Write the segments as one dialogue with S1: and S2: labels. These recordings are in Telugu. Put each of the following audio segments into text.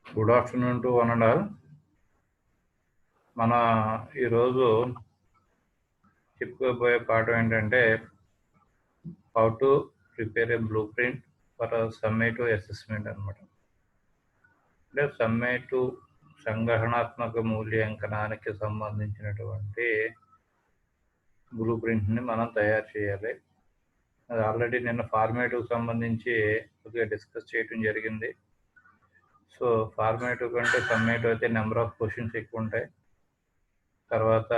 S1: Good afternoon to one and all. మన ఈరోజు చెప్పుకోబోయే పాఠం ఏంటంటే how to prepare A blue print for summative assessment అనమాట. అంటే సమ్మేటివ్ సంగ్రహణాత్మక మూల్యాంకనానికి సంబంధించినటువంటి బ్లూ ప్రింట్ని మనం తయారు చేయాలి. అది ఆల్రెడీ నిన్న ఫార్మేటివ్ సంబంధించి కొద్దిగా డిస్కస్ చేయడం జరిగింది. సో ఫార్మేటివ్ కంటే సమ్మేటివ్ అయితే నెంబర్ ఆఫ్ క్వశ్చన్స్ ఎక్కువ ఉంటాయి, తర్వాత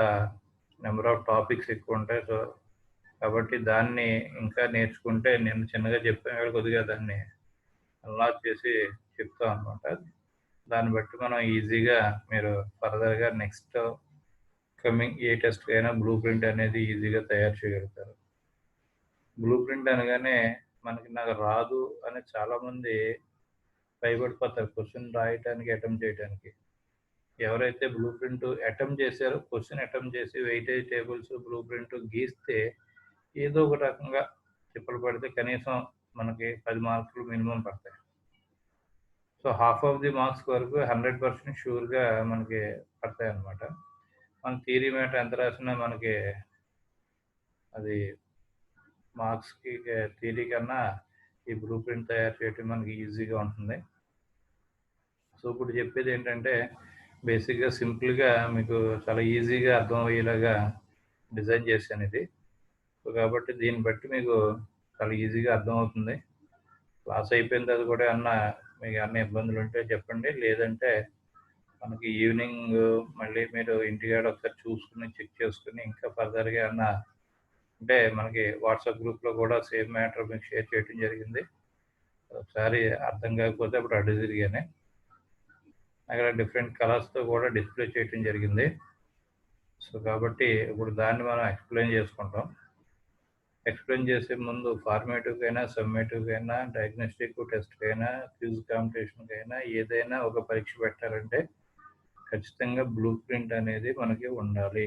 S1: నెంబర్ ఆఫ్ టాపిక్స్ ఎక్కువ ఉంటాయి. సో కాబట్టి దాన్ని ఇంకా నేర్చుకుంటే నేను చిన్నగా చెప్పాను కొద్దిగా దాన్ని అన్లాక్ చేసి చెప్తాం అనమాట. దాన్ని బట్టి మనం ఈజీగా మీరు ఫర్దర్గా నెక్స్ట్ కమింగ్ ఏ టెస్ట్ అయినా బ్లూ ప్రింట్ అనేది ఈజీగా తయారు చేయగలుగుతారు. బ్లూ ప్రింట్ అనగానే మనకి నాకు రాదు అని చాలామంది భయపడిపోతారు క్వశ్చన్ రాయటానికి, అటెంప్ట్ చేయడానికి. ఎవరైతే బ్లూ ప్రింట్ అటెంప్ట్ చేశారో క్వశ్చన్ అటెంప్ట్ చేసి వెయిటేజ్ టేబుల్స్ బ్లూ ప్రింట్ గీస్తే ఏదో ఒక రకంగా తిప్పలు పడితే కనీసం మనకి 10 మార్కులు మినిమం పడతాయి. So half of the marks వరకు 100% షూర్గా మనకి పడతాయి అన్నమాట. మన థియరీ మ్యాటర్ ఎంత రాసినా మనకి అది మార్క్స్కి థియరీ కన్నా ఈ బ్లూ ప్రింట్ తయారు చేయడం మనకి ఈజీగా ఉంటుంది. సో ఇప్పుడు చెప్పేది ఏంటంటే బేసిక్గా సింపుల్గా మీకు చాలా ఈజీగా అర్థమయ్యేలాగా డిజైన్ చేశాను ఇది. సో కాబట్టి దీన్ని బట్టి మీకు చాలా ఈజీగా అర్థమవుతుంది. క్లాస్ అయిపోయిన తర్వాత కూడా అన్న మీకు అన్ని ఇబ్బందులు ఉంటే చెప్పండి, లేదంటే మనకి ఈవినింగ్ మళ్ళీ మీరు ఇంటికాడ ఒకసారి చూసుకుని చెక్ చేసుకుని ఇంకా ఫర్దర్గా అన్న అంటే మనకి వాట్సాప్ గ్రూప్లో కూడా సేమ్ మ్యాటర్ మీకు షేర్ చేయడం జరిగింది. ఒకసారి అర్థం కాకపోతే అప్పుడు అడ్డు తిరిగానే అక్కడ డిఫరెంట్ కలర్స్తో కూడా డిస్ప్లే చేయడం జరిగింది. సో కాబట్టి ఇప్పుడు దాన్ని మనం ఎక్స్ప్లెయిన్ చేసుకుంటాం. ఎక్స్ప్లెయిన్ చేసే ముందు ఫార్మేటివ్కి అయినా సమ్మేటివ్కి అయినా డయాగ్నోస్టిక్ టెస్ట్కి అయినా క్విజ్ కాంపిటీషన్కి అయినా ఏదైనా ఒక పరీక్ష పెట్టాలంటే ఖచ్చితంగా బ్లూ ప్రింట్ అనేది మనకి ఉండాలి.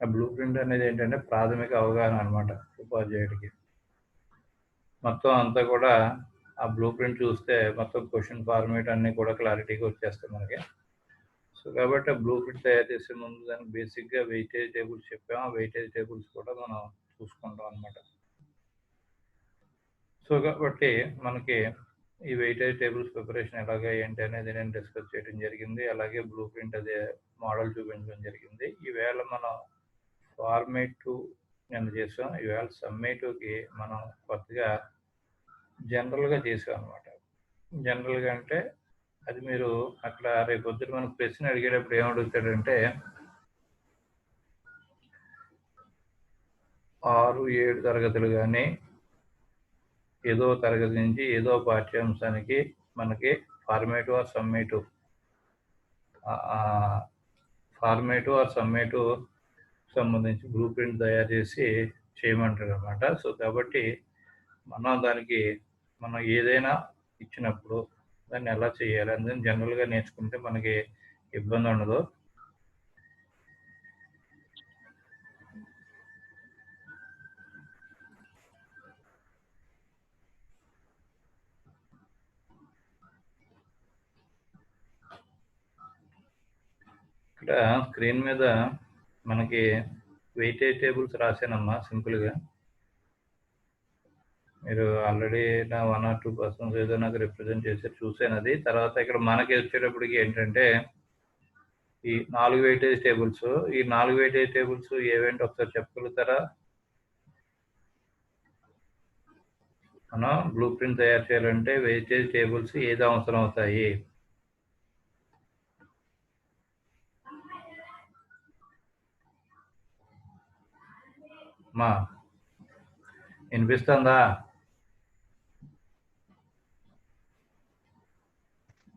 S1: ఆ బ్లూ ప్రింట్ అనేది ఏంటంటే ప్రాథమిక అవగాహన అనమాట ఉపాధ్యాయుడికి. మొత్తం అంతా కూడా ఆ బ్లూ ప్రింట్ చూస్తే మొత్తం క్వశ్చన్ ఫార్మేట్ అన్నీ కూడా క్లారిటీగా వచ్చేస్తాయి మనకి. సో కాబట్టి ఆ బ్లూ ప్రింట్ తయారు చేసే ముందు దానికి బేసిక్గా వెయిటేజ్ టేబుల్స్ చెప్పాము. ఆ వెయిటేజ్ టేబుల్స్ కూడా మనం చూసుకుంటాం అనమాట. సో కాబట్టి మనకి ఈ వెయిటేజ్ టేబుల్స్ ప్రిపరేషన్ ఎలాగా ఏంటి అనేది నేను డిస్కస్ చేయడం జరిగింది. అలాగే బ్లూ ప్రింట్ అదే మోడల్ చూపించడం జరిగింది. ఈవేళ మనం ఫార్మేటివ్ నేను చేసాం, ఈవేళ సమ్మేటివ్కి మనం కొత్తగా జనరల్గా చేసాం అనమాట. జనరల్గా అంటే అది మీరు అక్కడ రేపు పొద్దున మనకు ప్రశ్న అడిగేటప్పుడు ఏమడుగుతాడంటే 6-7 తరగతులు కానీ ఏదో తరగతి నుంచి ఏదో పాఠ్యాంశానికి మనకి ఫార్మేటివ్ ఆర్ సమ్మేటివ్ సంబంధించి బ్లూ ప్రింట్ తయారు చేసి చేయమంటారు అనమాట. సో కాబట్టి మనం ఏదైనా ఇచ్చినప్పుడు దాన్ని ఎలా చేయాలి అనేది జనరల్గా నేర్చుకుంటే మనకి ఇబ్బంది ఉండదు. ఇక్కడ స్క్రీన్ మీద మనకి వెయిటేజ్ టేబుల్స్ రాశానమ్మా సింపుల్గా. మీరు ఆల్రెడీ నా 1 or 2% ఏదో నాకు రిప్రజెంట్ చేసి చూసాను అది. తర్వాత ఇక్కడ మనకి వచ్చేటప్పటికి ఏంటంటే ఈ 4 వెయిటేజ్ టేబుల్స్, ఈ 4 వెయిటేజ్ టేబుల్స్ ఏవేంటి ఒకసారి చెప్పగలుగుతారా? మనం బ్లూ ప్రింట్ తయారు చేయాలంటే వెయిటేజ్ టేబుల్స్ ఏది అవసరం అవుతాయి? మా వినిపిస్తుందా?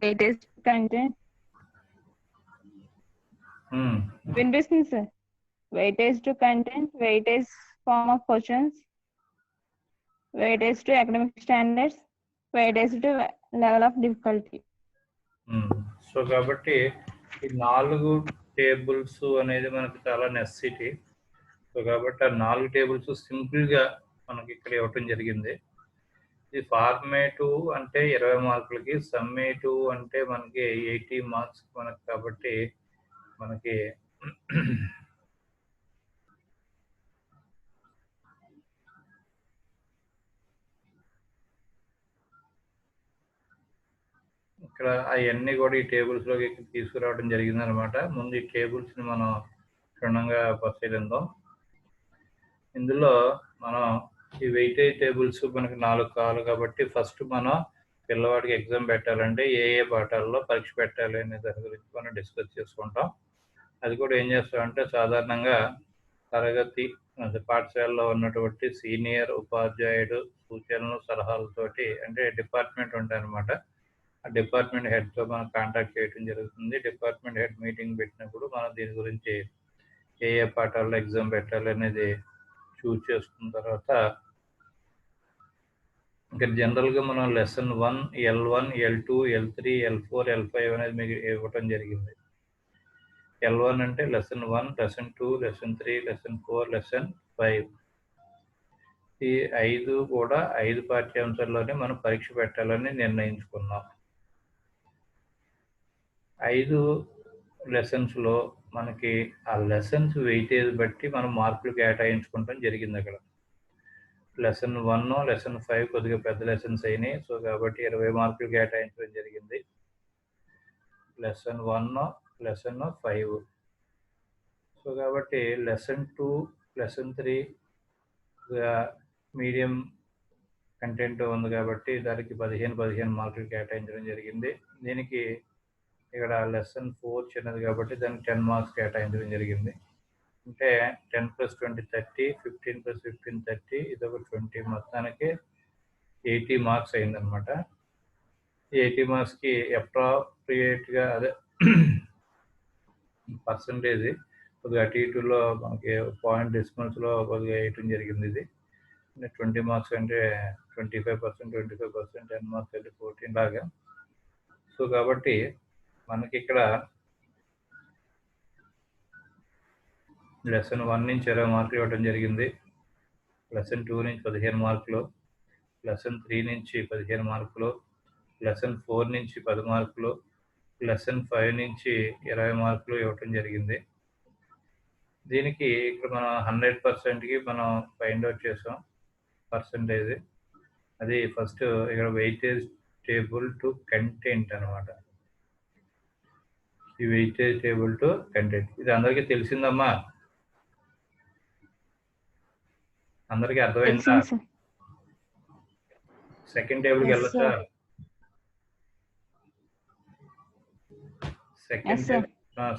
S2: Weightage content. Viనిపిస్తుంది sir. Weightage to content, weightage form of questions, weightage to academic standards, weightage to level of difficulty.
S1: So కాబట్టి ఈ 4 టేబుల్స్ అనేది మనకి చాలా నెసెసిటీ. సో కాబట్టి ఆ 4 టేబుల్స్ సింపుల్గా మనకి ఇక్కడ ఇవ్వటం జరిగింది. ఇది ఫార్మేటివ్ అంటే 20 మార్కులకి, సమ్మేటివ్ అంటే మనకి 80 మార్క్స్ మనకి. కాబట్టి మనకి ఇక్కడ అవన్నీ కూడా ఈ టేబుల్స్లోకి తీసుకురావడం జరిగిందనమాట. ముందు ఈ టేబుల్స్ని మనం క్షుణ్ణంగా పరిశీలిద్దాం. ఇందులో మనం ఈ వెయిటేజ్ టేబుల్స్ మనకి 4 కావాలి కాబట్టి ఫస్ట్ మనం పిల్లవాడికి ఎగ్జామ్ పెట్టాలంటే ఏ పాఠాల్లో పరీక్ష పెట్టాలి అనే దాని గురించి మనం డిస్కస్ చేసుకుంటాం. అది కూడా ఏం చేస్తామంటే సాధారణంగా తరగతి పాఠశాలలో ఉన్నటువంటి సీనియర్ ఉపాధ్యాయుడు సూచనలు సలహాలతోటి అంటే డిపార్ట్మెంట్ ఉంటాయన్నమాట. ఆ డిపార్ట్మెంట్ హెడ్తో మనం కాంటాక్ట్ చేయడం జరుగుతుంది. డిపార్ట్మెంట్ హెడ్ మీటింగ్ పెట్టినప్పుడు మనం దీని గురించి ఏ పాఠాల్లో ఎగ్జామ్ పెట్టాలి అనేది చూస్ చేసుకున్న తర్వాత ఇంకా జనరల్గా మనం lesson 1, L1, L2, L3, L4, L5 అనేది మీకు ఇవ్వటం జరిగింది. L1 అంటే lesson 1, lesson 2, lesson 3, lesson 4, lesson 5. ఈ 5 కూడా 5 పాఠ్యాంశాల్లోనే మనం పరీక్ష పెట్టాలని నిర్ణయించుకున్నాం. 5 లెసన్స్లో మనకి ఆ లెసన్స్ వెయిటేజ్ బట్టి మనం మార్కులు కేటాయించుకుంటాం జరిగింది అక్కడ. లెసన్ 1, లెసన్ 5 కొద్దిగా పెద్ద లెసన్స్ అయినాయి. సో కాబట్టి 20 మార్కులు కేటాయించడం జరిగింది. Lesson 1, lesson 5. సో కాబట్టి లెసన్ 2, లెసన్ 3 మీడియం కంటెంట్ ఉంది కాబట్టి దానికి 15 మార్కులు కేటాయించడం జరిగింది. దీనికి ఇక్కడ లెసన్ 4 చిన్నది కాబట్టి దానికి 10 మార్క్స్ కేటాయించడం జరిగింది. అంటే 10 + 20 30, 15 + 15 30, ఇది ఒక 20, మొత్తానికి 80 మార్క్స్ అయిందనమాట. 80 మార్క్స్కి అప్రాప్రియేట్గా అదే పర్సంటేజ్ కొద్దిగా అటు ఇటులో మనకి పాయింట్ డెసిమల్స్లో కొద్దిగా వేయటం జరిగింది. ఇది 20 మార్క్స్ అంటే 25%, 25%, 10 మార్క్స్ అంటే 14 లాగా. సో కాబట్టి మనకి ఇక్కడ లెసన్ 1 నుంచి 20 మార్కులు ఇవ్వడం జరిగింది. లెసన్ 2 నుంచి 15 మార్కులు, లెసన్ 3 నుంచి 15 మార్కులు, లెసన్ 4 నుంచి 10 మార్కులు, లెసన్ 5 నుంచి 20 మార్కులు ఇవ్వటం జరిగింది. దీనికి ఇక్కడ మనం 100%కి మనం ఫైండ్ అవుట్ చేసాం పర్సంటేజ్. అది ఫస్ట్ ఇక్కడ వెయిటేజ్ టేబుల్ టు కంటెంట్ అనమాట. ఈ వెయిటేజ్ టేబుల్ టు కంటెంట్ ఇది అందరికీ తెలిసిందమ్మా? అందరికీ అర్థమైందా? సెకండ్ టేబుల్కి వెళ్ళొచ్చా?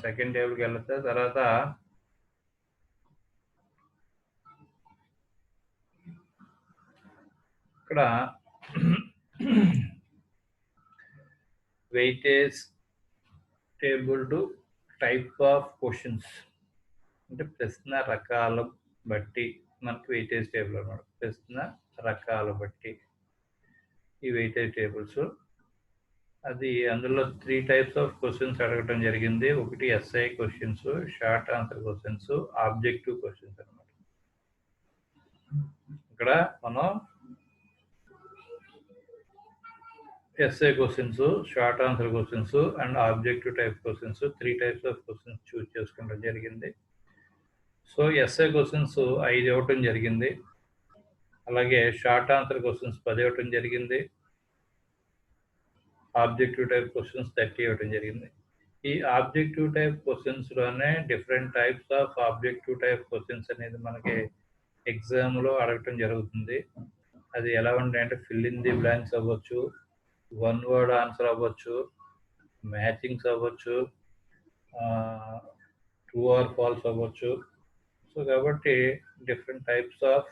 S1: సెకండ్ టేబుల్కి వెళ్ళొచ్చా? తర్వాత ఇక్కడ weightage table to type of questions అంటే ప్రశ్న రకాల బట్టి మనకి వెయిటేజ్ టేబుల్ అన్నమాట. ప్రశ్న రకాల బట్టి ఈ వెయిటేజ్ టేబుల్స్. అది అందులో 3 types ఆఫ్ క్వశ్చన్స్ అడగటం జరిగింది. ఒకటి essay questions, short answer questions, objective questions అనమాట. ఇక్కడ మనం essay questions, short answer questions and objective type questions 3 types of questions choose చేసుకోవడం జరిగింది. సో ఎస్ఐ క్వశ్చన్స్ 5 ఇవ్వటం జరిగింది. అలాగే షార్ట్ ఆన్సర్ క్వశ్చన్స్ 10 ఇవ్వటం జరిగింది. ఆబ్జెక్టివ్ టైప్ క్వశ్చన్స్ 30 ఇవ్వటం జరిగింది. ఈ ఆబ్జెక్టివ్ టైప్ క్వశ్చన్స్లోనే different types of objective type questions అనేది మనకి ఎగ్జామ్లో అడగటం జరుగుతుంది. అది ఎలా ఉంటాయంటే ఫిల్ ఇన్ ది బ్లాంక్స్ అవ్వచ్చు, 1 word ఆన్సర్ అవ్వచ్చు, మ్యాచింగ్స్ అవ్వచ్చు, ట్రూ ఆర్ ఫాల్స్ అవ్వచ్చు. సో కాబట్టి డిఫరెంట్ టైప్స్ ఆఫ్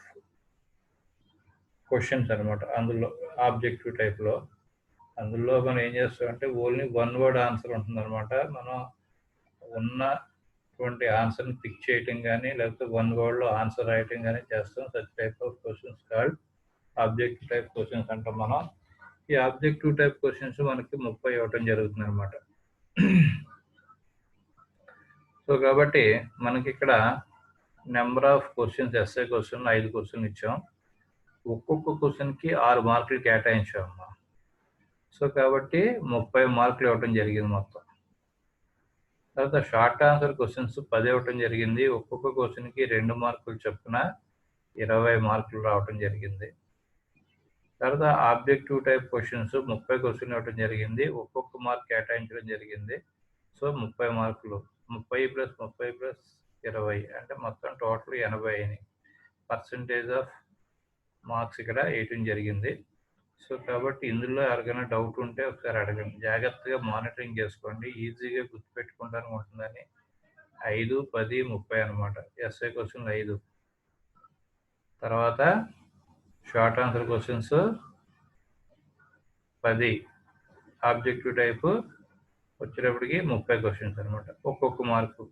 S1: క్వశ్చన్స్ అనమాట అందులో ఆబ్జెక్టివ్ టైప్లో. అందులో మనం ఏం చేస్తామంటే ఓన్లీ 1 word ఆన్సర్ ఉంటుంది అనమాట. మనం ఉన్నటువంటి ఆన్సర్ని పిక్ చేయటం కానీ లేకపోతే 1 wordలో ఆన్సర్ రాయటం కానీ చేస్తాం. Such type of questions called objective type questions అంటాం మనం. ఈ ఆబ్జెక్టివ్ టైప్ క్వశ్చన్స్ మనకి 30 ఇవ్వటం జరుగుతుంది అనమాట. సో కాబట్టి మనకి ఇక్కడ number of questions SI question 5 క్వశ్చన్లు ఇచ్చాం. ఒక్కొక్క క్వశ్చన్కి 6 మార్కులు కేటాయించామమ్మా. సో కాబట్టి 30 మార్కులు ఇవ్వటం జరిగింది మొత్తం. తర్వాత షార్ట్ ఆన్సర్ క్వశ్చన్స్ 10 ఇవ్వటం జరిగింది. ఒక్కొక్క క్వశ్చన్కి 2 మార్కులు చొప్పున 20 మార్కులు రావటం జరిగింది. తర్వాత ఆబ్జెక్టివ్ టైప్ క్వశ్చన్స్ 30 క్వశ్చన్లు ఇవ్వటం జరిగింది. ఒక్కొక్క మార్క్ కేటాయించడం జరిగింది. సో 30 మార్కులు, 30 + 30 + 20 అంటే మొత్తం టోటల్ 80 అయినాయి. పర్సంటేజ్ ఆఫ్ మార్క్స్ ఇక్కడ వేయటం జరిగింది. సో కాబట్టి ఇందులో ఎవరికైనా డౌట్ ఉంటే ఒకసారి అడగండి. జాగ్రత్తగా మానిటరింగ్ చేసుకోండి, ఈజీగా గుర్తుపెట్టుకుంటానికి ఉంటుందని. 5, 10, 30 అనమాట. ఎస్ఐ క్వశ్చన్లు 5. తర్వాత short answer questions 10. Objective type వచ్చేటప్పటికి 30 క్వశ్చన్స్ అనమాట. ఒక్కొక్క మార్కు.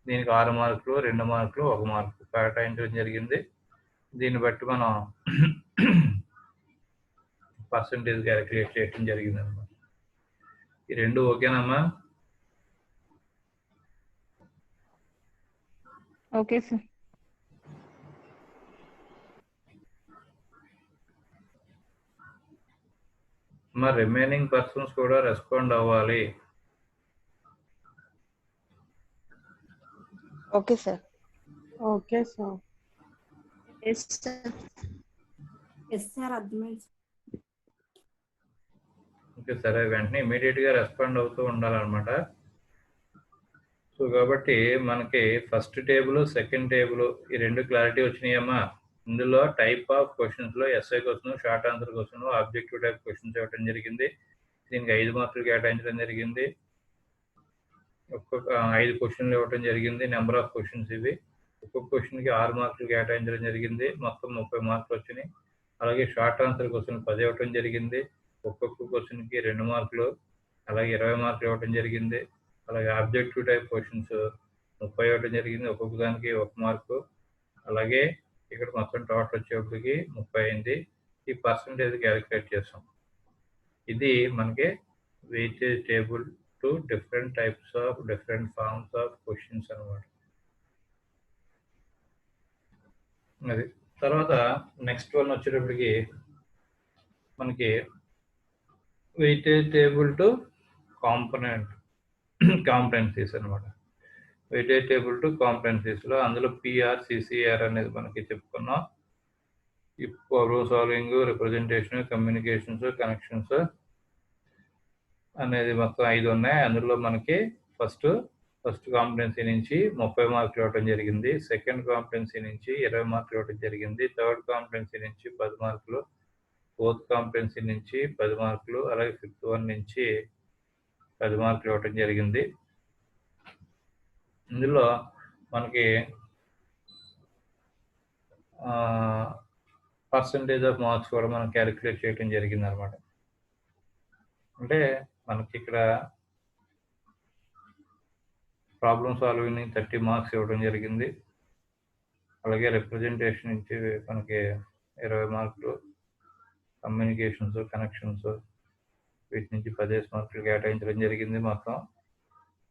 S1: దీనికి 6 మార్కులు, 2 మార్కులు, 1 మార్కు కేటాయించడం జరిగింది. దీన్ని బట్టి మనం పర్సంటేజ్ క్యాలిక్యులేట్ చేయడం జరిగింది అనమాట. ఈ రెండు ఓకేనమ్మా?
S2: Okay sir.
S1: మరి రిమైనింగ్ పర్సన్స్ కూడా రెస్పాండ్ అవ్వాలి.
S3: Okay sir.
S4: Okay sir.
S5: Yes sir. Yes sir, అర్థమైంది.
S1: ఓకే, సరే. వెంటనే ఇమీడియట్గా రెస్పాండ్ అవుతూ ఉండాలన్నమాట. సో కాబట్టి మనకి ఫస్ట్ టేబుల్, సెకండ్ టేబుల్ ఈ రెండు క్లారిటీ వచ్చినాయమ్మా. ఇందులో టైప్ ఆఫ్ క్వశ్చన్స్లో essay question, short answer question, objective type questions ఇవ్వడం జరిగింది. దీనికి 5 మార్కులు కేటాయించడం జరిగింది. ఒక్కొక్క 5 క్వశ్చన్లు ఇవ్వడం జరిగింది. నెంబర్ ఆఫ్ క్వశ్చన్స్ ఇవి. ఒక్కొక్క క్వశ్చన్కి 6 మార్కులు కేటాయించడం జరిగింది. మొత్తం 30 మార్కులు వచ్చినాయి. అలాగే షార్ట్ ఆన్సర్ క్వశ్చన్ 10 ఇవ్వడం జరిగింది. ఒక్కొక్క క్వశ్చన్కి 2 మార్కులు, అలాగే 20 మార్కులు ఇవ్వడం జరిగింది. అలాగే ఆబ్జెక్టివ్ టైప్ క్వశ్చన్స్ 30 ఇవ్వడం జరిగింది. ఒక్కొక్క దానికి 1 మార్కు. అలాగే ఇక్కడ మొత్తం టోటల్ వచ్చేప్పటికి 30 అయింది. ఈ పర్సంటేజ్ క్యాలిక్యులేట్ చేస్తాం. ఇది మనకి weightage table to different types of different forms of questions అనమాట. అది తర్వాత నెక్స్ట్ వన్ వచ్చేటప్పటికి మనకి వెయిటేజ్ టేబుల్ టు కాంపనెన్సీస్ అనమాట. వెయిటేజ్ టేబుల్ టు కాంపనెన్సీస్లో అందులో పిఆర్, సిసిఆర్ అనేది మనకి చెప్పుకున్నాం. ఈ problem solving, representation, communications, connections అనేది మొత్తం 5 ఉన్నాయి. అందులో మనకి ఫస్ట్ కాంపిటెన్సీ నుంచి 30 మార్కులు ఇవ్వడం జరిగింది. సెకండ్ కాంపిటెన్సీ నుంచి 20 మార్కులు ఇవ్వడం జరిగింది. థర్డ్ కాంపిటెన్సీ నుంచి 10 మార్కులు, ఫోర్త్ కాంపిటెన్సీ నుంచి 10 మార్కులు, అలాగే ఫిఫ్త్ వన్ నుంచి 10 మార్కులు ఇవ్వడం జరిగింది. ఇందులో మనకి పర్సంటేజ్ ఆఫ్ మార్క్స్ కూడా మనం క్యాలిక్యులేట్ చేయడం జరిగింది అనమాట. అంటే మనకి ఇక్కడ ప్రాబ్లమ్ సాల్వింగ్ 30 మార్క్స్ ఇవ్వడం జరిగింది. అలాగే రిప్రజెంటేషన్ నుంచి మనకి 20 మార్కులు, కమ్యూనికేషన్స్, కనెక్షన్స్ వీటి నుంచి 15 మార్కులు కేటాయించడం జరిగింది మొత్తం.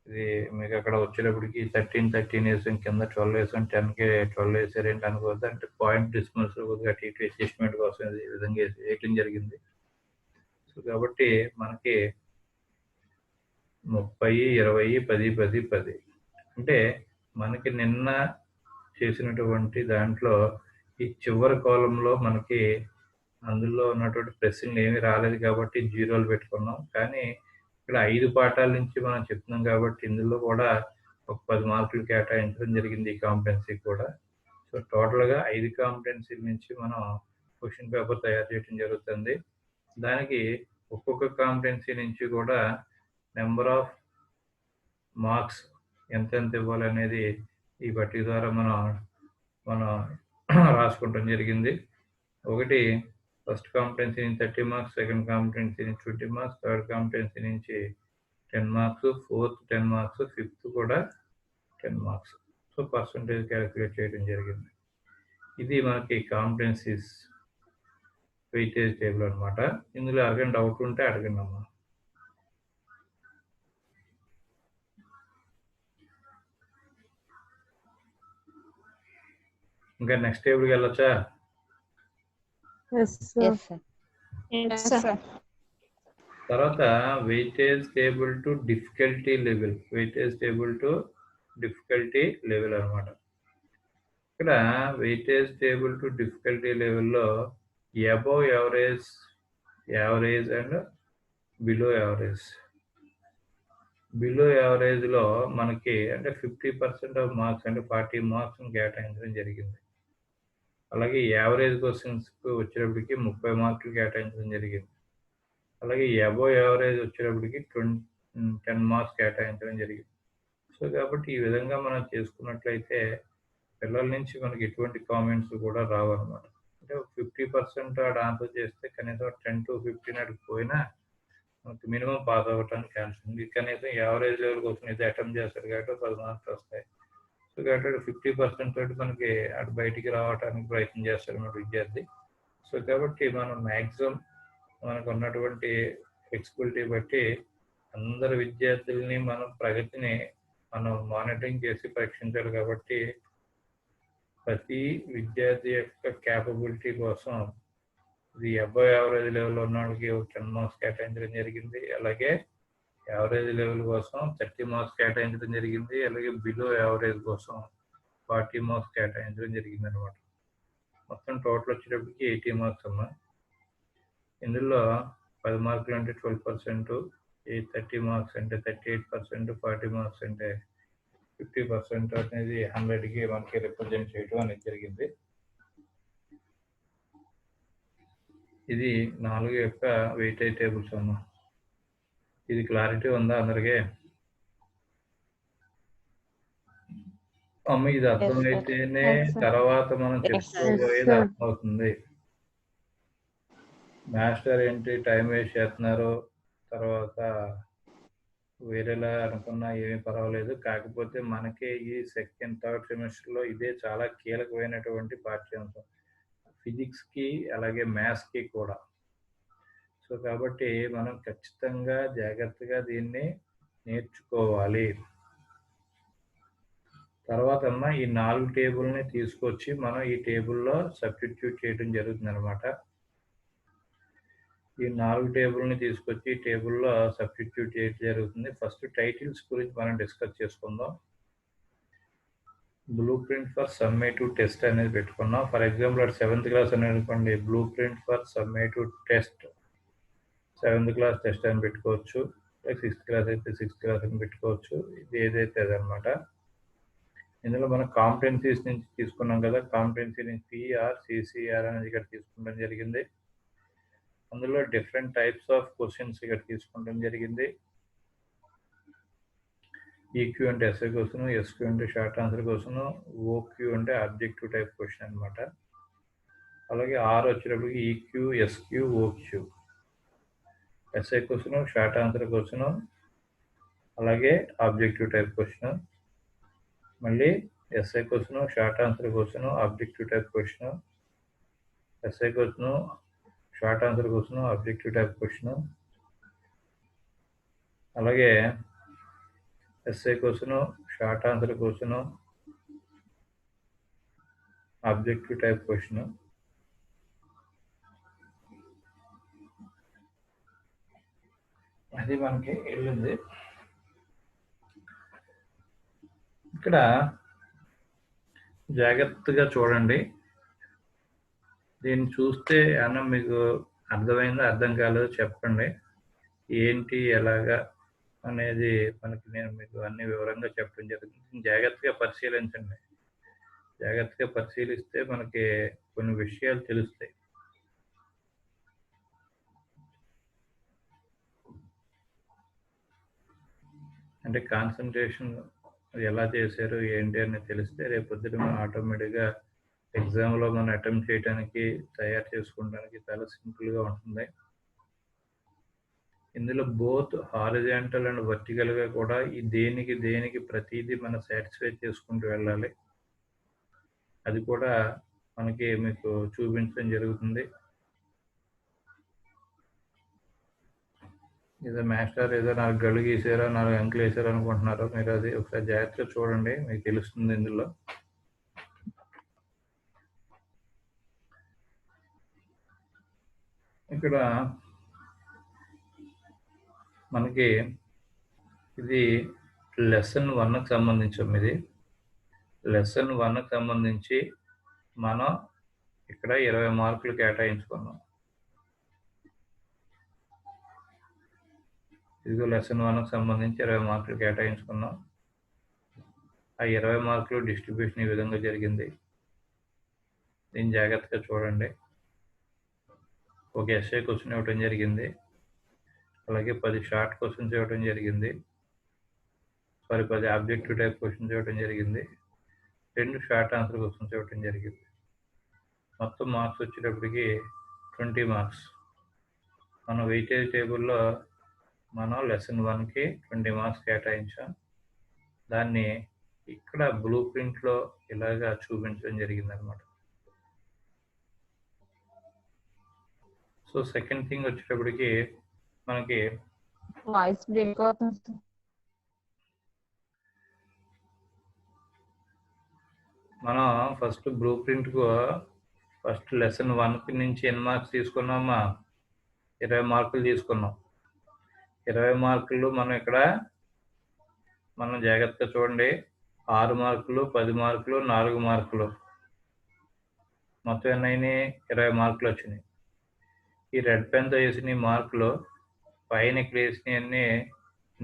S1: ఇది మీకు అక్కడ వచ్చేటప్పటికి 13 వేసాం, కింద 12 వేసాం, 10కి 12 వేసారేంటి అనుకోవద్దు. అంటే పాయింట్ డిస్మల్స్ కొద్దిగా అడ్జస్ట్మెంట్ కోసం ఈ విధంగా వేయటం జరిగింది. సో కాబట్టి మనకి 30, 20, 10, 10, 10 అంటే మనకి నిన్న చేసినటువంటి దాంట్లో ఈ చివరి కాలంలో మనకి అందులో ఉన్నటువంటి ప్రశ్నలు ఏమీ రాలేదు కాబట్టి 0లు పెట్టుకున్నాం. కానీ ఇక్కడ 5 పాఠాల నుంచి మనం చెప్తున్నాం కాబట్టి ఇందులో కూడా ఒక 10 మార్కులు కేటాయించడం జరిగింది ఈ కాంపిటెన్సీ కూడా. సో టోటల్గా 5 కాంపిటెన్సీల నుంచి మనం క్వశ్చన్ పేపర్ తయారు చేయడం జరుగుతుంది. దానికి ఒక్కొక్క కాంపిటెన్సీ నుంచి కూడా నెంబర్ ఆఫ్ మార్క్స్ ఎంతెంత ఇవ్వాలనేది ఈ పట్టిక ద్వారా మనం రాసుకుంటాం జరిగింది. ఒకటి ఫస్ట్ కాంపిటెన్సీ నుంచి 30 మార్క్స్, సెకండ్ కాంపిటెన్సీ నుంచి 20 మార్క్స్, థర్డ్ కాంపిటెన్సీ నుంచి 10 మార్క్స్, ఫోర్త్ 10 మార్క్స్, ఫిఫ్త్ కూడా 10 మార్క్స్. సో పర్సంటేజ్ క్యాలిక్యులేట్ చేయడం జరిగింది. ఇది మనకి కాంపిటెన్సీస్ వెయిటేజ్ టేబుల్ అనమాట. ఇందులో ఎవరికైనా డౌట్ ఉంటే అడగండి అమ్మా. ఇంకా నెక్స్ట్ టేబుల్కి వెళ్ళొచ్చా?
S4: Yes, sir.
S2: Yes, sir.
S5: Yes,
S2: Yes,
S5: sir.
S2: sir.
S1: తర్వాత weightage table to difficulty level, weightage table to difficulty level అనమాట. ఇక్కడ వెయిటేజ్ టేబుల్ టు డిఫికల్టీ లెవెల్లో above average, average and below average. Below యావరేజ్లో మనకి అంటే 50% ఆఫ్ మార్క్స్ అంటే 40 మార్క్స్ కేటాయించడం జరిగింది. అలాగే యావరేజ్ క్వశ్చన్స్కి వచ్చేటప్పటికి 30 మార్కులు కేటాయించడం జరిగింది. అలాగే అబోవ్ యావరేజ్ వచ్చేటప్పటికి 10 మార్క్స్ కేటాయించడం జరిగింది. సో కాబట్టి ఈ విధంగా మనం చేసుకున్నట్లయితే పిల్లల నుంచి మనకి ఎటువంటి కామెంట్స్ కూడా రావన్నమాట. అంటే 50% ఆడ ఆన్సర్ చేస్తే కనీసం 10 to 15 అడిగి పోయినా మనకి మినిమం పాస్ అవ్వడానికి ఛాన్స్ ఉంది. కనీసం యావరేజ్ లెవెల్ కోసం ఇది అటెంప్ట్ చేస్తారు కాబట్టి 10 మార్క్స్ వస్తాయి. సో కాబట్టి 50% తోటి మనకి అటు బయటికి రావడానికి ప్రయత్నం చేస్తారు మన విద్యార్థి. సో కాబట్టి మనం మ్యాక్సిమం మనకు ఉన్నటువంటి ఫ్లెక్సిబిలిటీ బట్టి అందరు విద్యార్థుల్ని మనం ప్రగతిని మనం మానిటరింగ్ చేసి పరీక్షించాలి. కాబట్టి ప్రతి విద్యార్థి యొక్క క్యాపబిలిటీ కోసం ఇది అబోవ్ యావరేజ్ లెవెల్ ఉన్న వాళ్ళకి 10 మార్క్స్ కేటాయించడం జరిగింది. అలాగే యావరేజ్ లెవెల్ కోసం 30 మార్క్స్ కేటాయించడం జరిగింది. అలాగే బిలో యావరేజ్ కోసం 40 మార్క్స్ కేటాయించడం జరిగింది అనమాట. మొత్తం టోటల్ వచ్చేటప్పటికి 80 మార్క్స్ అమ్మా. ఇందులో 10 మార్కులు అంటే 12%, 30 మార్క్స్ అంటే 38%, 40 మార్క్స్ అంటే 50% అనేది 100కి మనకి రిప్రజెంట్ చేయడం అనేది జరిగింది. ఇది 4 యొక్క వెయిటేజ్ టేబుల్స్ అమ్మా. ఇది క్లారిటీ ఉందా అందరికీ? అమ్మ ఇది అర్థమైతేనే తర్వాత మనం చెప్పుకోబోయేది అర్థమవుతుంది. మాస్టర్ ఏంటి టైం వేస్ట్ చేస్తున్నారు, తర్వాత వేరేలా అనుకున్నా ఏమీ పర్వాలేదు. కాకపోతే మనకి ఈ సెకండ్ థర్డ్ సెమిస్టర్లో ఇదే చాలా కీలకమైనటువంటి పాఠ్యాంశం, ఫిజిక్స్కి అలాగే మ్యాథ్స్కి కూడా. సో కాబట్టి మనం ఖచ్చితంగా జాగ్రత్తగా దీన్ని నేర్చుకోవాలి. తర్వాత అమ్మ ఈ 4 టేబుల్ని తీసుకొచ్చి మనం ఈ టేబుల్లో సబ్స్టిట్యూట్ చేయడం జరుగుతుంది అనమాట. ఈ 4 టేబుల్ని తీసుకొచ్చి ఈ టేబుల్లో సబ్స్టిట్యూట్ చేయడం జరుగుతుంది. ఫస్ట్ టైటిల్స్ గురించి మనం డిస్కస్ చేసుకుందాం. Blue print for summative test అనేది పెట్టుకున్నాం. ఫర్ ఎగ్జాంపుల్ అటు 7th క్లాస్ అని అనుకోండి, blue print for summative test 7th class test అని పెట్టుకోవచ్చు. 6th క్లాస్ అయితే 6th క్లాస్ అని పెట్టుకోవచ్చు. ఇది ఏదైతే అదనమాట. ఇందులో మనం కాంపిటెన్సీస్ నుంచి తీసుకున్నాం కదా, కాంపిటెన్సీ నుంచి పిఆర్, సిసిఆర్ అనేది ఇక్కడ తీసుకోవడం జరిగింది. అందులో డిఫరెంట్ టైప్స్ ఆఫ్ క్వశ్చన్స్ ఇక్కడ తీసుకోవడం జరిగింది. ఈక్యూ అంటే ఎస్ఏ క్వశ్చన్, ఎస్క్యూ అంటే షార్ట్ ఆన్సర్ క్వశ్చన్, ఓక్యూ అంటే ఆబ్జెక్టివ్ టైప్ క్వశ్చన్ అనమాట. అలాగే ఆర్ వచ్చేటప్పటికి EQ, SQ, OQ. Essay question, short answer question, అలాగే ఆబ్జెక్టివ్ టైప్ క్వశ్చన్. మళ్ళీ essay question, short answer question, objective type question, essay question, short answer question, objective type question. అలాగే essay question, short answer question, objective type question. అది మనకి వెళ్ళింది. ఇక్కడ జాగ్రత్తగా చూడండి. దీన్ని చూస్తే అన్న మీకు అర్థమైందో అర్థం కాలేదో చెప్పండి. ఏంటి ఎలాగా అనేది మనకి నేను మీకు అన్ని వివరంగా చెప్పడం జరుగుతుంది. జాగ్రత్తగా పరిశీలించండి. జాగ్రత్తగా పరిశీలిస్తే మనకి కొన్ని విషయాలు తెలుస్తాయి. అంటే కాన్సన్ట్రేషన్ ఎలా చేశారు ఏంటి అని తెలిస్తే రేపొద్దున ఆటోమేటిక్గా ఎగ్జామ్లో మనం అటెంప్ట్ చేయడానికి తయారు చేసుకోవడానికి చాలా సింపుల్గా ఉంటుంది. ఇందులో బోత్ హారిజాంటల్ అండ్ వర్టికల్గా కూడా ఈ దేనికి ప్రతిదీ మనం సాటిస్ఫై చేసుకుంటూ వెళ్ళాలి. అది కూడా మనకి మీకు చూపించడం జరుగుతుంది. ఏదో మాస్టర్ ఏదో 4 గళ్ళు గీసారో 4 అంకెలు వేసారో అనుకుంటున్నారో, మీరు అది ఒకసారి జాగ్రత్తగా చూడండి, మీకు తెలుస్తుంది ఇందులో. ఇక్కడ మనకి ఇది లెసన్ 1కి సంబంధించి ఇది లెసన్ 1కి సంబంధించి మనం ఇక్కడ 20 మార్కులు కేటాయించుకున్నాం. ఇదిగో లెసన్ 1కి సంబంధించి 20 మార్కులు కేటాయించుకున్నాం. ఆ 20 మార్కులు డిస్ట్రిబ్యూషన్ ఈ విధంగా జరిగింది. దీన్ని జాగ్రత్తగా చూడండి. ఒక ఎస్ఏ క్వశ్చన్ ఇవ్వడం జరిగింది, అలాగే 10 షార్ట్ క్వశ్చన్స్ ఇవ్వడం జరిగింది, 10 ఆబ్జెక్టివ్ టైప్ క్వశ్చన్స్ ఇవ్వడం జరిగింది, 2 షార్ట్ ఆన్సర్ క్వశ్చన్స్ ఇవ్వడం జరిగింది. మొత్తం మార్క్స్ వచ్చేటప్పటికి 20 మార్క్స్. మన వెయిటేజ్ టేబుల్లో మనం లెసన్ 1కి 20 మార్క్స్ కేటాయించాం. దాన్ని ఇక్కడ బ్లూ ప్రింట్లో ఇలాగా చూపించడం జరిగింది అనమాట. సో సెకండ్ థింగ్ వచ్చేటప్పటికి మనకి
S2: వాయిస్ బ్రేక్ అవుతుంది.
S1: మనం ఫస్ట్ బ్లూ ప్రింట్కు ఫస్ట్ లెసన్ 1కి నుంచి ఎన్ని మార్క్స్ తీసుకున్నామా? 20 మార్కులు తీసుకున్నాం. 20 మార్కులు మనం ఇక్కడ మనం జాగ్రత్తగా చూడండి. 6 మార్కులు, 10 మార్కులు, 4 మార్కులు, మొత్తం ఎన్నైనాయి? 20 మార్కులు వచ్చినాయి. ఈ రెడ్ పెన్తో వేసిన మార్కులు పైన ఇక్కడ వేసినవన్నీ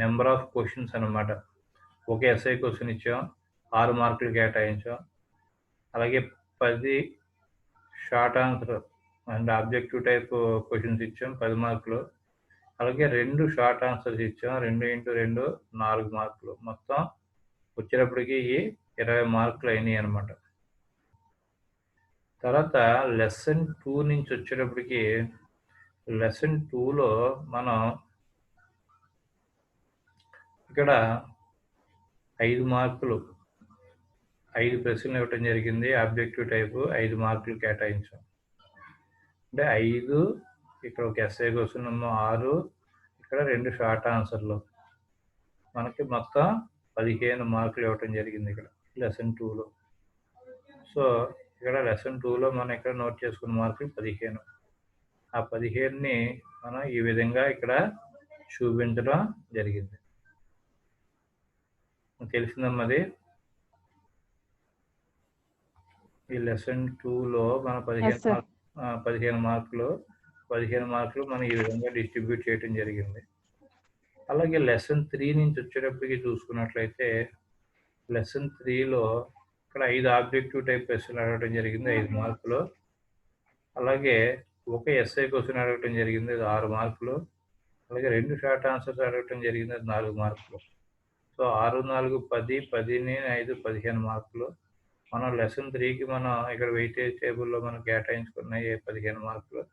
S1: నెంబర్ ఆఫ్ క్వశ్చన్స్ అనమాట. ఒక ఎస్ఐ క్వశ్చన్ ఇచ్చాం, 6 మార్కులు కేటాయించాం. అలాగే 10 short answer and objective type questions ఇచ్చాం, 10 మార్కులు. అలాగే 2 షార్ట్ ఆన్సర్స్ ఇచ్చాం, 2 × 2 4 మార్కులు. మొత్తం వచ్చేటప్పటికి 20 మార్కులు అయినాయి అనమాట. తర్వాత లెసన్ 2 నుంచి వచ్చేటప్పటికి లెసన్ 2లో మనం ఇక్కడ 5 మార్కులు 5 ప్రశ్నలు ఇవ్వటం జరిగింది. ఆబ్జెక్టివ్ టైపు 5 మార్కులు కేటాయించాం. అంటే 5, ఇక్కడ ఒక ఎస్ఐ క్వశ్చన్ 6, ఇక్కడ 2 షార్ట్ ఆన్సర్లు, మనకి మొత్తం 15 మార్కులు ఇవ్వటం జరిగింది ఇక్కడ లెసన్ 2లో. సో ఇక్కడ లెసన్ 2లో మనం ఇక్కడ నోట్ చేసుకున్న మార్కులు 15. ఆ 15ని మనం ఈ విధంగా ఇక్కడ చూపించడం జరిగింది. తెలిసిందమ్మా అది? ఈ లెసన్ 2లో మన 15 మార్కులు మనం ఈ విధంగా డిస్ట్రిబ్యూట్ చేయడం జరిగింది. అలాగే లెసన్ 3 నుంచి వచ్చేటప్పటికి చూసుకున్నట్లయితే లెసన్ 3లో ఇక్కడ 5 ఆబ్జెక్టివ్ టైప్ క్వశ్చన్లు అడగడం జరిగింది, 5 మార్కులు. అలాగే ఒక ఎస్ఐ క్వశ్చన్ అడగటం జరిగింది, అది 6 మార్కులు. అలాగే 2 షార్ట్ ఆన్సర్స్ అడగటం జరిగింది, అది 4 మార్కులు. సో 6, 4, 10, 10, 5, 15 మార్కులు. మనం లెసన్ 3కి మనం ఇక్కడ వెయిటేజ్ టేబుల్లో మనం కేటాయించుకున్న 15 మార్కులు,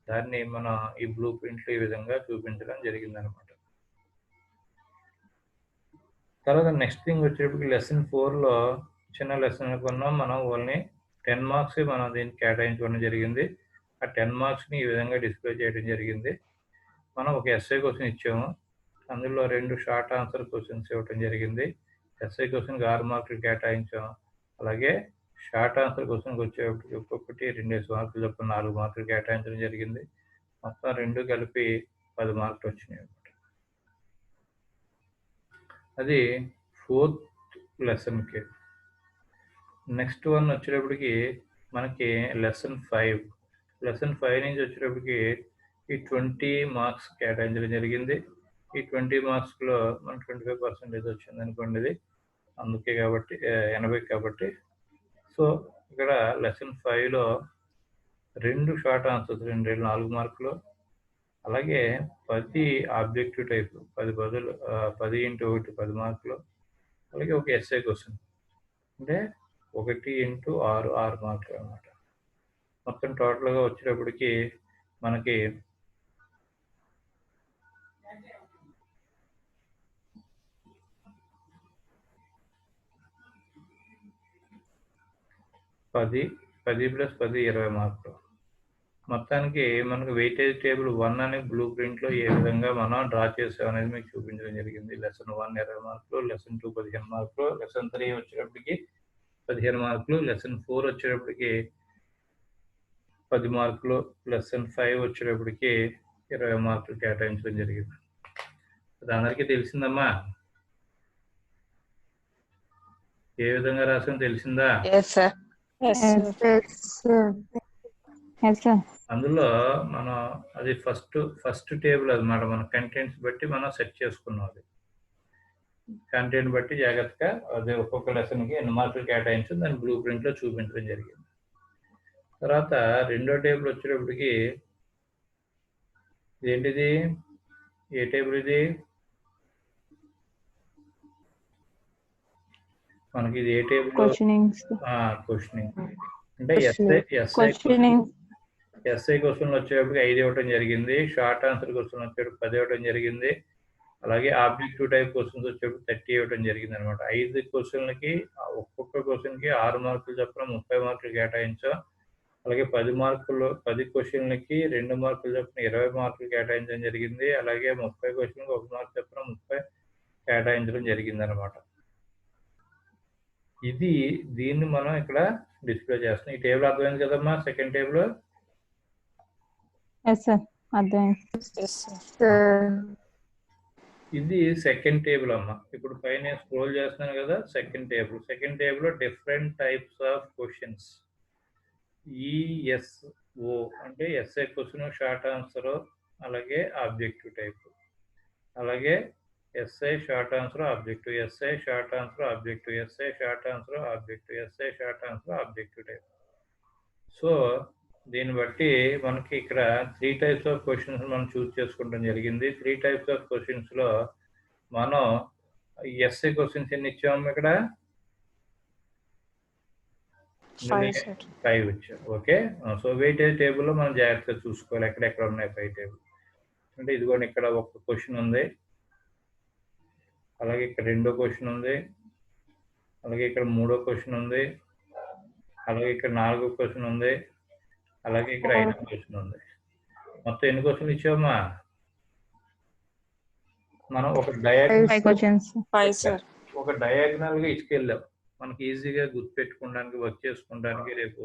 S1: దాన్ని మనం ఈ బ్లూ ప్రింట్లో ఈ విధంగా చూపించడం జరిగిందనమాట. తర్వాత నెక్స్ట్ థింగ్ వచ్చేటప్పటికి లెసన్ 4లో చిన్న లెసన్ అనుకున్నాం. మనం ఓన్లీ 10 మార్క్స్ మనం దీన్ని కేటాయించుకోవడం జరిగింది. ఆ 10 మార్క్స్ని ఈ విధంగా డిస్ప్లే చేయడం జరిగింది. మనం ఒక ఎస్ఐ క్వశ్చన్ ఇచ్చాము, అందులో 2 షార్ట్ ఆన్సర్ క్వశ్చన్స్ ఇవ్వడం జరిగింది. ఎస్ఐ క్వశ్చన్కి 6 మార్కులు కేటాయించాం. అలాగే షార్ట్ ఆన్సర్ క్వశ్చన్కి వచ్చేటప్పటికి ఒక్కొక్కటి 2 మార్కులు చొప్పున 4 మార్కులు కేటాయించడం జరిగింది. మొత్తం 2 కలిపి 10 మార్కులు వచ్చినాయి అనమాట. అది 4th లెసన్కి. నెక్స్ట్ వన్ వచ్చేటప్పటికి మనకి లెసన్ 5. లెసన్ 5 నుంచి వచ్చేటప్పటికి ఈ 20 మార్క్స్ కేటాయించడం జరిగింది. ఈ 20 మార్క్స్లో మన 25% వచ్చింది అనుకోండి, ఇది అందుకే కాబట్టి 80 కాబట్టి. సో ఇక్కడ లెసన్ 5లో 2 షార్ట్ ఆన్సర్స్, 2 4 మార్కులు. అలాగే 10 ఆబ్జెక్టివ్ టైప్ 10 × 1 10 మార్కులు. అలాగే ఒక ఎస్ఐ క్వశ్చన్ అంటే 1 × 6 మార్కులు అన్నమాట. మొత్తం టోటల్గా వచ్చేటప్పటికి మనకి 10 + 10 20 మార్కులు. మొత్తానికి మనకు వెయిటేజ్ టేబుల్ 1 అనే బ్లూ ప్రింట్లో ఏ విధంగా మనం డ్రా చేసాం అనేది మీకు చూపించడం జరిగింది. లెసన్ 1 20 మార్కులు, లెసన్ 2 15 మార్కులు, లెసన్ 3 వచ్చేటప్పటికి 15 మార్కులు, లెసన్ 4 వచ్చేటప్పటికి 10 మార్కులు లెసన్ 5 వచ్చేటప్పటికి 20 మార్కులు కేటాయించడం జరిగింది. అది అందరికీ తెలిసిందమ్మా? ఏ విధంగా రాసామో తెలిసిందా?
S4: Yes, sir.
S2: Yes.
S4: Yes, sir.
S2: Yes, sir.
S1: అందులో మనం అది ఫస్ట్ టేబుల్ అన్నమాట. మన కంటెంట్స్ బట్టి మనం సెట్ చేసుకున్నాం. అది కంటెంట్ బట్టి జాగ్రత్తగా అదే ఒక్కొక్క లెసన్కి ఎన్ని మార్కులు కేటాయించి దాన్ని బ్లూ ప్రింట్లో చూపించడం జరిగింది. తర్వాత రెండో టేబుల్ వచ్చేటప్పటికి ఏంటిది? ఏ టేబుల్ ఇది? మనకి ఇది ఏ టేబుల్?
S2: Questioning.
S1: క్వశ్చనింగ్. అంటే
S2: Questioning.
S1: ఎస్ఐ క్వశ్చన్లు వచ్చేటప్పటికి 5 ఇవ్వడం జరిగింది. షార్ట్ ఆన్సర్ క్వశ్చన్ వచ్చేటప్పుడు 10 ఇవ్వడం జరిగింది. అలాగే ఆబ్జెక్టివ్ టైప్ క్వశ్చన్స్ వచ్చేటప్పుడు 30 ఇవ్వడం జరిగింది అనమాట. 5 క్వశ్చన్లకి ఒక్కొక్క క్వశ్చన్కి 6 మార్కులు చొప్పున 30 మార్కులు కేటాయించాం. అలాగే 10 క్వశ్చన్లకి 2 మార్కులు చొప్పున 20 మార్కులు కేటాయించడం జరిగింది. అలాగే 30 క్వశ్చన్లకి 1 మార్కు చొప్పున 30 కేటాయించడం జరిగింది అనమాట. దీన్ని మనం ఇక్కడ డిస్ప్లే చేస్తున్నాం. ఈ టేబుల్ అర్థమైంది కదమ్మా? Second table.
S2: Yes, sir. Advanced.
S4: Yes, sir.
S1: ఇది సెకండ్ టేబుల్ అమ్మా. ఇప్పుడు పైన స్క్రోల్ చేస్తున్నాను కదా, second table different types of questions. ESO అంటే ఎస్ఐ క్వశ్చన్, షార్ట్ ఆన్సర్, అలాగే ఆబ్జెక్టివ్ టైప్, అలాగే SI short answer objective, SI short answer objective, SI short answer objective, SI short answer objective type. So దీన్ని బట్టి మనకి ఇక్కడ 3 టైప్స్ ఆఫ్ క్వశ్చన్స్ మనం చూస్ చేసుకోవడం జరిగింది. 3 టైప్స్ ఆఫ్ క్వశ్చన్స్లో మనం ఎస్ఐ క్వశ్చన్స్ ఎన్ని ఇచ్చాము? ఇక్కడ 5 ఇచ్చాం. ఓకే. సో వెయిటేజ్ టేబుల్లో మనం జాగ్రత్తగా చూసుకోవాలి ఎక్కడెక్కడ ఉన్నాయి 5 టేబుల్. అంటే ఇదిగోండి, ఇక్కడ ఒక క్వశ్చన్ ఉంది, అలాగే ఇక్కడ రెండో క్వశ్చన్ ఉంది, అలాగే ఇక్కడ మూడో క్వశ్చన్ ఉంది, అలాగే ఇక్కడ 4వ క్వశ్చన్ ఉంది, అలాగే ఇక్కడ 5వ క్వశ్చన్ ఉంది. మొత్తం ఎన్ని క్వశ్చన్లు ఇచ్చామా? మనం ఒక డయాగ్నల్ గా ఇచ్చుకెళ్ళాం. మనకి ఈజీగా గుర్తుపెట్టుకోవడానికి, వర్క్ చేసుకోవడానికి, రేపు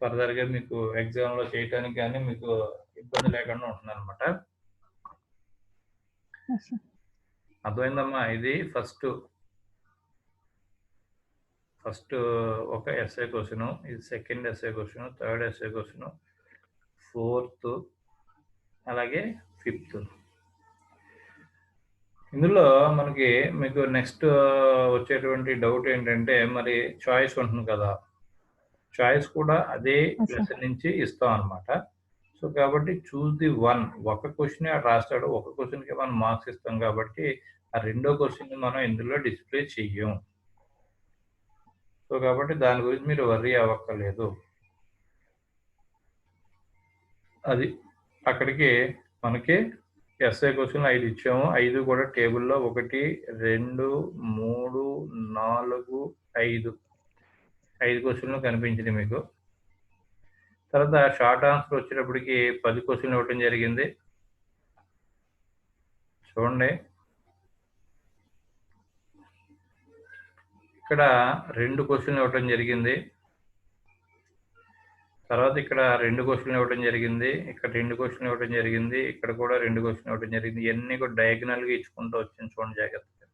S1: ఫర్దర్ గా మీకు ఎగ్జామ్ లో చేయడానికి కానీ మీకు ఇబ్బంది లేకుండా ఉంటుంది అనమాట. అర్థమైందమ్మా? ఇది ఫస్ట్ ఒక ఎస్ఐ క్వశ్చన్, ఇది second SI question, third SI question, fourth, అలాగే ఫిఫ్త్. ఇందులో మనకి మీకు నెక్స్ట్ వచ్చేటువంటి డౌట్ ఏంటంటే, మరి చాయిస్ ఉంటుంది కదా, చాయిస్ కూడా అదే లెసన్ నుంచి ఇస్తాం అనమాట. సో కాబట్టి చూస్ ది వన్. ఒక క్వశ్చన్ రాస్తాడు, ఒక క్వశ్చన్కి మనం మార్క్స్ ఇస్తాం కాబట్టి ఆ రెండో క్వశ్చన్ మనం ఇందులో డిస్ప్లే చెయ్యం. సో కాబట్టి దాని గురించి మీరు వర్రీ అవ్వక్కర్లేదు. అది అక్కడికి మనకి ఎస్ఐ క్వశ్చన్ 5 ఇచ్చాము. 5 కూడా టేబుల్లో 1, 2, 3, 4, 5 క్వశ్చన్లు కనిపించింది మీకు. తర్వాత షార్ట్ ఆన్సర్ వచ్చేటప్పటికి 10 క్వశ్చన్లు ఇవ్వడం జరిగింది. చూడండి, ఇక్కడ 2 క్వశ్చన్లు ఇవ్వడం జరిగింది. తర్వాత ఇక్కడ 2 క్వశ్చన్లు ఇవ్వడం జరిగింది, ఇక్కడ 2 క్వశ్చన్లు ఇవ్వడం జరిగింది, ఇక్కడ కూడా 2 క్వశ్చన్లు ఇవ్వడం జరిగింది. ఇవన్నీ కూడా డయాగ్నల్ గా ఇచ్చుకుంటూ వచ్చింది. చూడండి జాగ్రత్తగా.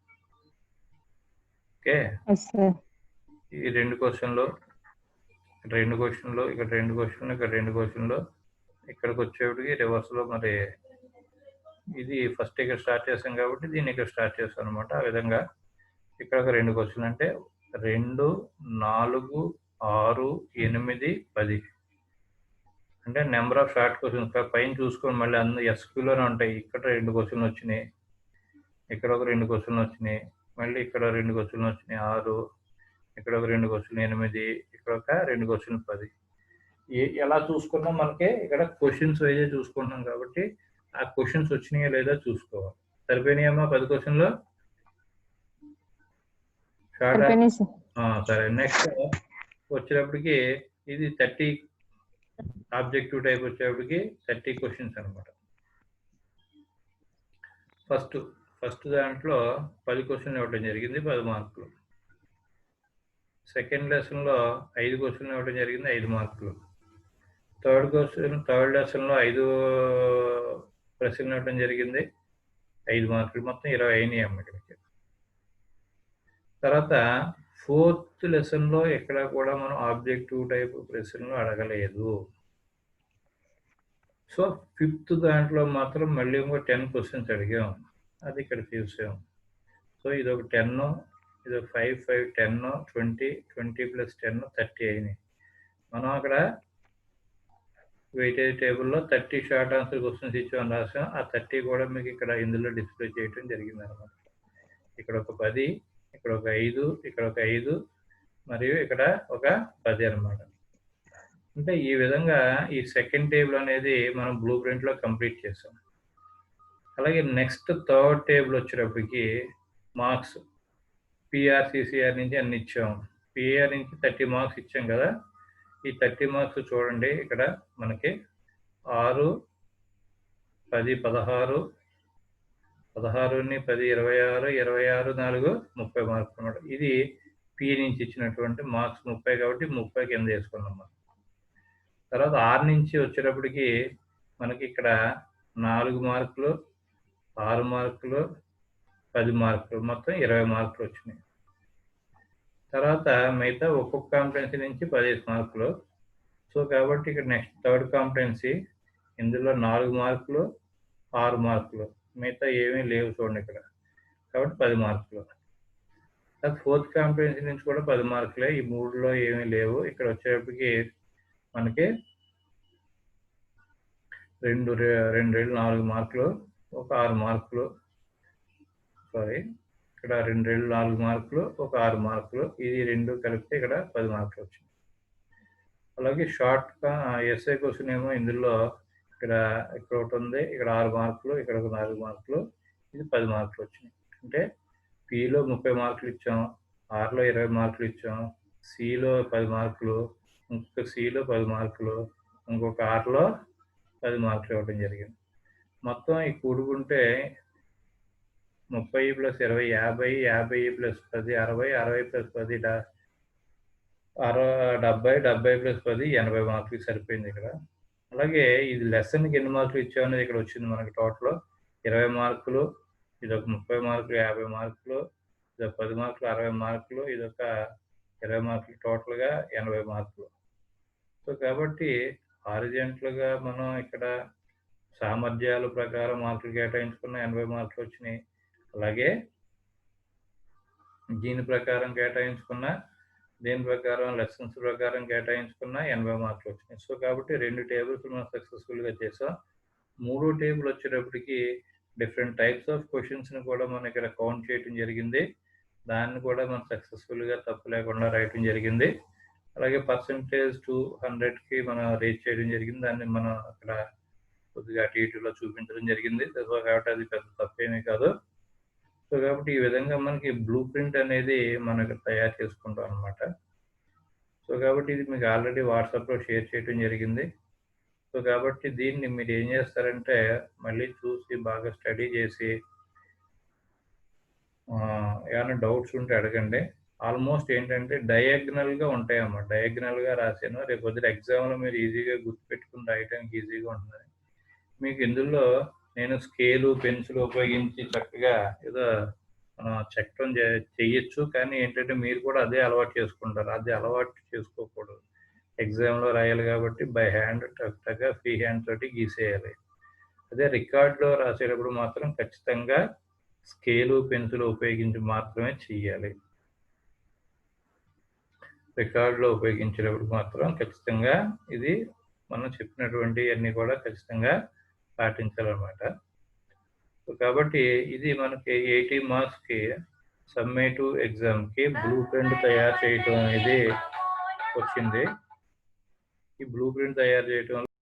S1: ఓకే. ఈ 2 క్వశ్చన్లు, ఇక్కడ 2 క్వశ్చన్లు, ఇక్కడ 2 క్వశ్చన్లు, ఇక్కడ 2 క్వశ్చన్లు, ఇక్కడికి వచ్చేటికి రివర్స్ లో మరి ఇది ఫస్ట్ ఇక్కడ స్టార్ట్ చేసాం కాబట్టి దీన్ని ఇక్కడ స్టార్ట్ చేస్తాం అనమాట. ఆ విధంగా ఇక్కడ ఒక 2 క్వశ్చన్లు అంటే 2, 4, 6, 8, 10 అంటే నెంబర్ ఆఫ్ షార్ట్ క్వశ్చన్స్. పైన చూసుకొని మళ్ళీ అన్ని ఎస్క్యూలోనే ఉంటాయి. ఇక్కడ 2 క్వశ్చన్లు వచ్చినాయి, ఇక్కడ ఒక 2 క్వశ్చన్లు వచ్చినాయి, మళ్ళీ ఇక్కడ 2 క్వశ్చన్లు వచ్చినాయి 6, ఇక్కడ ఒక 2 క్వశ్చన్లు 8, ఇక్కడ ఒక 2 క్వశ్చన్లు 10. ఎలా చూసుకున్నా మనకి ఇక్కడ క్వశ్చన్స్ వైజే చూసుకుంటున్నాం కాబట్టి ఆ క్వశ్చన్స్ వచ్చినాయా లేదా చూసుకోవాలి. సరిపోయినాయమ్మా 10 క్వశ్చన్లు? సరే. నెక్స్ట్ వచ్చేటప్పటికి ఇది 30 ఆబ్జెక్టివ్ టైప్ వచ్చేటప్పటికి 30 క్వశ్చన్స్ అనమాట. ఫస్ట్ దాంట్లో 10 క్వశ్చన్లు ఇవ్వడం జరిగింది, 10 మార్కులు. సెకండ్ లెసన్లో 5 క్వశ్చన్లు ఇవ్వడం జరిగింది, 5 మార్కులు. థర్డ్ లెసన్లో 5 ప్రశ్నలు ఇవ్వడం జరిగింది. 5 మార్కులు, మొత్తం 20 అయినాయి అమ్మ ఇక్కడికి. తర్వాత 4th లెసన్లో ఎక్కడ కూడా మనం ఆబ్జెక్టివ్ టైప్ ప్రశ్నలు అడగలేదు. సో 5th దాంట్లో మాత్రం మళ్ళీ ఇంకో 10 క్వశ్చన్స్ అడిగాం, అది ఇక్కడ చూసాం. సో ఇది ఒక 10, ఇది ఒక 5, 5, 10, 20, 20 + 10, 30 అయినాయి. మనం అక్కడ వెయిటేజ్ టేబుల్లో 30 షార్ట్ ఆన్సర్ క్వశ్చన్స్ ఇచ్చామని రాసాం. ఆ 30 కూడా మీకు ఇక్కడ ఇందులో డిస్ప్లే చేయడం జరిగింది అనమాట. ఇక్కడ ఒక 10, ఇక్కడ ఒక 5, ఇక్కడ ఒక 5, మరియు ఇక్కడ ఒక 10 అనమాట. అంటే ఈ విధంగా ఈ సెకండ్ టేబుల్ అనేది మనం బ్లూ ప్రింట్లో కంప్లీట్ చేసాం. అలాగే నెక్స్ట్ థర్డ్ టేబుల్ వచ్చేటప్పటికి మార్క్స్ పిఆర్, సిసిఆర్ నుంచి అన్ని ఇచ్చాం. పిఆర్ నుంచి 30 మార్క్స్ ఇచ్చాం కదా. ఈ 30 మార్క్స్ చూడండి, ఇక్కడ మనకి 6, 10, 16, 16ని 10, 26, 26, 4, 30 మార్క్స్ అనమాట. ఇది పి నుంచి ఇచ్చినటువంటి మార్క్స్ 30 కాబట్టి 30 కింద వేసుకున్నాం మనం. తర్వాత 6 నుంచి వచ్చేటప్పటికి మనకి ఇక్కడ 4 మార్కులు, 6 మార్కులు, 10 మార్కులు, మొత్తం 20 మార్కులు వచ్చినాయి. తర్వాత మిగతా ఒక్కొక్క కాంపిటెన్సీ నుంచి 15 మార్కులు. సో కాబట్టి ఇక్కడ నెక్స్ట్ థర్డ్ కాంపిటెన్సీ, ఇందులో 4 మార్కులు, 6 మార్కులు, మిగతా ఏమీ లేవు చూడండి ఇక్కడ, కాబట్టి 10 మార్కులు. తర్వాత ఫోర్త్ కాంపిటెన్సీ నుంచి కూడా 10 మార్కులే, ఈ 3లో ఏమీ లేవు. ఇక్కడ వచ్చేటప్పటికి మనకి 2 4 మార్కులు, ఒక 6 మార్కులు, ఇక్కడ 2 4 మార్కులు, ఒక 6 మార్కులు, ఇది 2 కలిపితే ఇక్కడ 10 మార్కులు వచ్చింది. అలాగే షార్ట్ ఎస్ఐ క్వశ్చన్ ఏమో ఇందులో ఇక్కడ ఒకటి ఉంది, ఇక్కడ 6 మార్కులు, ఇక్కడ ఒక 4 మార్కులు, ఇది 10 మార్కులు వచ్చినాయి. అంటే పిలో 30 మార్కులు ఇచ్చాం, ఆర్లో 20 మార్కులు ఇచ్చాం, సిలో 10 మార్కులు, ఇంకొక సిలో 10 మార్కులు, ఇంకొక ఆర్లో 10 మార్కులు ఇవ్వడం జరిగింది. మొత్తం ఈ కూడుకుంటే 30 + 20 50, 50 + 10 60, 60 + 10 70, 70 + 10 80 మార్కులు సరిపోయింది ఇక్కడ. అలాగే ఇది లెసన్కి ఎన్ని మార్కులు ఇచ్చామనేది ఇక్కడ వచ్చింది మనకి. టోటల్ 20 మార్కులు, ఇదొక 30 మార్కులు, 50 మార్కులు, ఇదొక 10 మార్కులు, 60 మార్కులు, ఇదొక 20 మార్కులు, టోటల్గా 80 మార్కులు. సో కాబట్టి హారిజెంటల్గా మనం ఇక్కడ సామర్థ్యాల ప్రకారం మార్కులు కేటాయించుకున్న 80 మార్కులు వచ్చినాయి. అలాగే దీని ప్రకారం కేటాయించుకున్న, దీని ప్రకారం లెసన్స్ ప్రకారం కేటాయించుకున్న 80 మార్కులు వచ్చినాయి. సో కాబట్టి 2 టేబుల్స్ మనం సక్సెస్ఫుల్గా చేసాం. 3వ టేబుల్ వచ్చేటప్పటికి డిఫరెంట్ టైప్స్ ఆఫ్ క్వశ్చన్స్ని కూడా మనం ఇక్కడ కౌంట్ చేయడం జరిగింది. దాన్ని కూడా మనం సక్సెస్ఫుల్గా తప్పు లేకుండా రాయటం జరిగింది. అలాగే పర్సంటేజ్ 200కి మనం రీచ్ చేయడం జరిగింది. దాన్ని మనం అక్కడ కొద్దిగా అటు ఇటులో చూపించడం జరిగింది. సో కాబట్టి అది పెద్ద తప్పేమీ కాదు. సో కాబట్టి ఈ విధంగా మనకి బ్లూ ప్రింట్ అనేది మనకు తయారు చేసుకుంటాం అనమాట. సో కాబట్టి ఇది మీకు ఆల్రెడీ వాట్సాప్లో షేర్ చేయడం జరిగింది. సో కాబట్టి దీన్ని మీరు ఏం చేస్తారంటే మళ్ళీ చూసి బాగా స్టడీ చేసి ఏమైనా డౌట్స్ ఉంటే అడగండి. ఆల్మోస్ట్ ఏంటంటే డయాగ్నల్గా ఉంటాయమ్మా, డయాగ్నల్గా రాసాను. రేపు పొద్దున ఎగ్జామ్లో మీరు ఈజీగా గుర్తుపెట్టుకుని రాయడానికి ఈజీగా ఉంటుంది. మీకు ఇందులో నేను స్కేలు, పెన్సిల్ ఉపయోగించి చక్కగా ఏదో చెక్కడం చేయొచ్చు. కానీ ఏంటంటే మీరు కూడా అదే అలవాటు చేసుకుంటారు. అదే అలవాటు చేసుకోకూడదు. ఎగ్జామ్లో రాయాలి కాబట్టి బై హ్యాండ్ టక్గా ఫ్రీ హ్యాండ్ తోటి గీసేయాలి. అదే రికార్డులో రాసేటప్పుడు మాత్రం ఖచ్చితంగా స్కేలు, పెన్సిల్ ఉపయోగించి మాత్రమే చెయ్యాలి. రికార్డులో ఉపయోగించేటప్పుడు మాత్రం ఖచ్చితంగా ఇది మనం చెప్పినటువంటి అన్నీ కూడా ఖచ్చితంగా పాటించాలన్నమాట. కాబట్టి ఇది మనకి 80 మార్క్స్కి సమ్మేటివ్ ఎగ్జామ్కి బ్లూ ప్రింట్ తయారు చేయటం అనేది వచ్చింది. ఈ బ్లూ ప్రింట్ తయారు చేయటం